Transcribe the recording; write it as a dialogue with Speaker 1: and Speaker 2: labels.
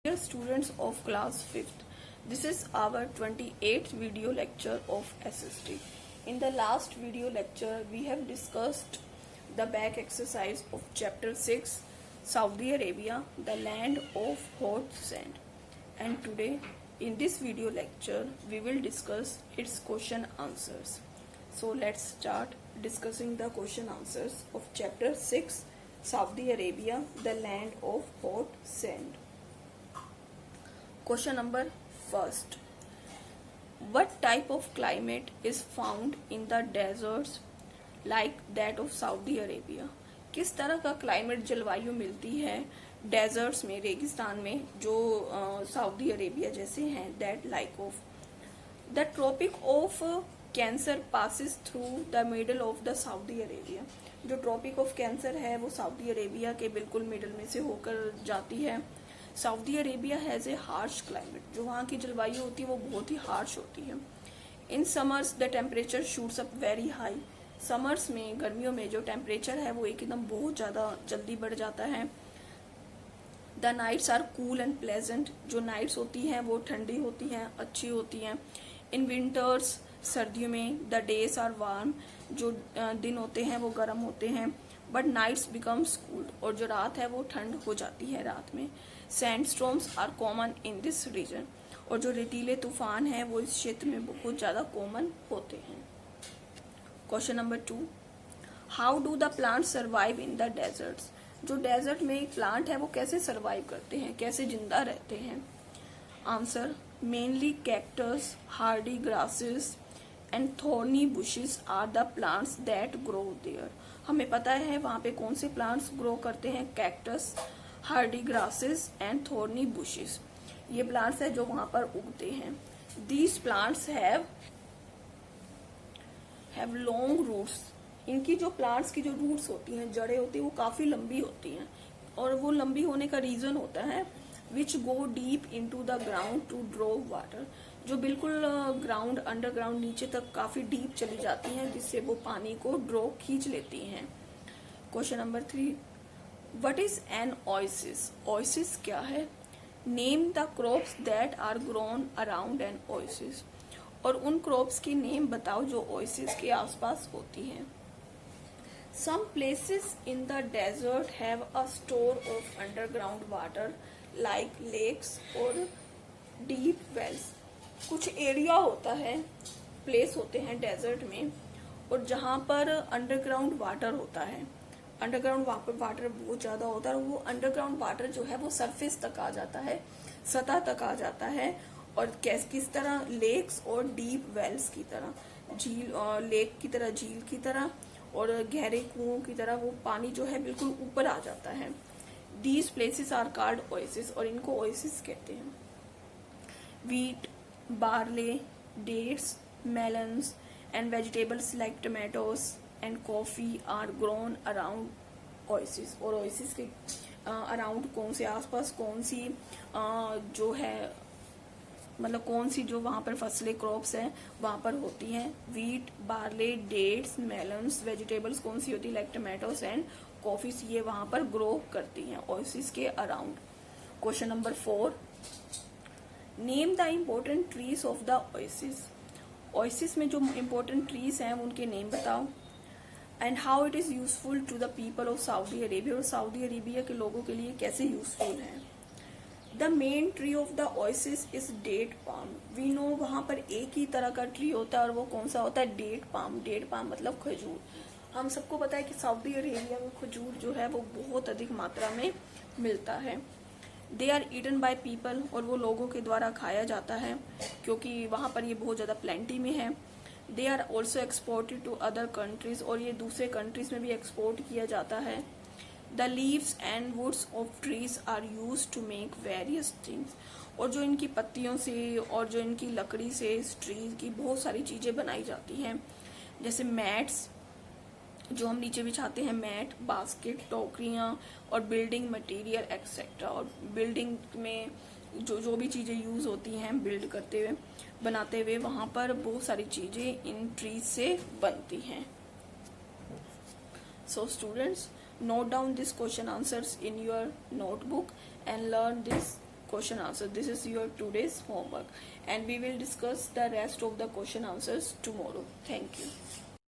Speaker 1: Dear students of class 5th, this is our 28th video lecture of SST. In the last video lecture, we have discussed the back exercise of chapter 6, Saudi Arabia, the land of hot sand. And today, in this video lecture, we will discuss its question answers. So let's start discussing the question answers of chapter 6, Saudi Arabia, the land of hot sand. Question number first. What type of climate is found in the deserts like that of Saudi Arabia? किस तरह का climate जलवायु मिलती है desserts में, रेगिस्तान में, जो सऊदी अरेबिया जैसे हैं, that like of the Tropic of Cancer passes through the middle of the Saudi Arabia. जो ट्रॉपिक ऑफ कैंसर है वो सऊदी अरेबिया के बिल्कुल मिडल में से होकर जाती है. Saudi Arabia has a harsh climate. जो वहाँ की जलवायु होती है वो बहुत ही हार्श होती है. In summers the temperature shoots up very high. Summers में, गर्मियों में जो टेम्परेचर है वो एकदम बहुत ज़्यादा जल्दी बढ़ जाता है. The nights are cool and pleasant. जो नाइट्स होती हैं वो ठंडी होती हैं, अच्छी होती हैं. इन विंटर्स, सर्दियों में, द डेज आर वार्म. जो दिन होते हैं वो गर्म होते हैं. But nights becomes cooled. और जो रात है वो ठंड हो जाती है रात में. Sandstorms are common in this region. और जो रेतीले तूफान हैं वो इस क्षेत्र में बहुत ज़्यादा कॉमन होते हैं. Question number 2. How do the plant survive in the deserts? जो डेजर्ट में एक प्लांट है वो कैसे सर्वाइव करते हैं, कैसे जिंदा रहते हैं? Answer: mainly cactus, hardy grasses and thorny bushes are the plants that grow there. हमें पता है वहाँ पे कौन से प्लांट्स ग्रो करते हैं. Cactus, hardy grasses and thorny bushes. ये प्लांट्स है जो वहां पर उगते हैं. These plants have long roots. इनकी जो प्लांट्स की जो रूट्स होती हैं, जड़ें होती हैं, वो काफी लंबी होती हैं. और वो लंबी होने का रीजन होता है which go deep into the ground to draw water. जो बिल्कुल ग्राउंड, अंडरग्राउंड, नीचे तक काफी डीप चली जाती हैं, जिससे वो पानी को ड्रॉ खींच लेती हैं. Question number 3. What is an oasis? Oasis क्या है? Name the crops that are grown around an oasis. और उन crops की नेम बताओ जो oasis के आसपास होती हैं. Some places in the desert have a store of underground water like lakes और deep wells. कुछ एरिया होता है, प्लेस होते हैं डेजर्ट में, और जहाँ पर अंडरग्राउंड वाटर होता है. अंडरग्राउंड वाटर बहुत ज्यादा होता है. और वो अंडरग्राउंड वाटर जो है वो सरफेस तक आ जाता है, सतह तक आ जाता है. और किस तरह? लेक्स और डीप वेल्स की तरह, झील, लेक की तरह, झील की तरह, और गहरे कुओं की तरह वो पानी जो है बिल्कुल ऊपर आ जाता है. These places are called oasis. और इनको ओएसिस कहते हैं. Wheat, barley, dates, melons and vegetables like tomatoes and coffee are grown around oasis. और ओएसिस के अराउंड कौन से, आसपास कौन सी जो है, मतलब कौन सी जो वहां पर फसलें, क्रॉप्स हैं वहां पर होती हैं. Wheat, barley, dates, melons, vegetables कौन सी होती है, लाइक टोमेटोस एंड कॉफीज, ये वहां पर ग्रो करती हैं ओएसिस के around. Question number 4. Name the important trees of the oasis. Oasis में जो इम्पोर्टेंट ट्रीज हैं उनके नेम बताओ. And how it is useful to the people of Saudi Arabia. और सऊदी अरेबिया के लोगों के लिए कैसे यूजफुल है. The main tree of the oasis is date palm. We know वहां पर एक ही तरह का ट्री होता है, और वो कौन सा होता है? Date palm. डेट पाम मतलब खजूर. हम सबको पता है कि सऊदी अरेबिया में खजूर जो है वो बहुत अधिक मात्रा में मिलता है. They are eaten by people. और वो लोगों के द्वारा खाया जाता है क्योंकि वहां पर ये बहुत ज्यादा प्लेंटी में है. They are also exported to other countries. और ये दूसरे कंट्रीज में भी एक्सपोर्ट किया जाता है. The leaves and woods of trees are use to make various things. और जो इनकी पत्तियों से और जो इनकी लकड़ी से इस ट्रीज की बहुत सारी चीजें बनाई जाती हैं, जैसे मैट्स जो हम नीचे बिछाते हैं, मैट, बास्केट, टोकरियां, और बिल्डिंग मटेरियल एक्सेट्रा. और बिल्डिंग में जो भी चीजें यूज होती हैं बिल्ड करते हुए, बनाते हुए, वहां पर बहुत सारी चीजें इन ट्रीज से बनती हैं. So students, note down this question answers in your notebook and learn this question answer. This is your today's homework, and we will discuss the rest of the question answers tomorrow. Thank you.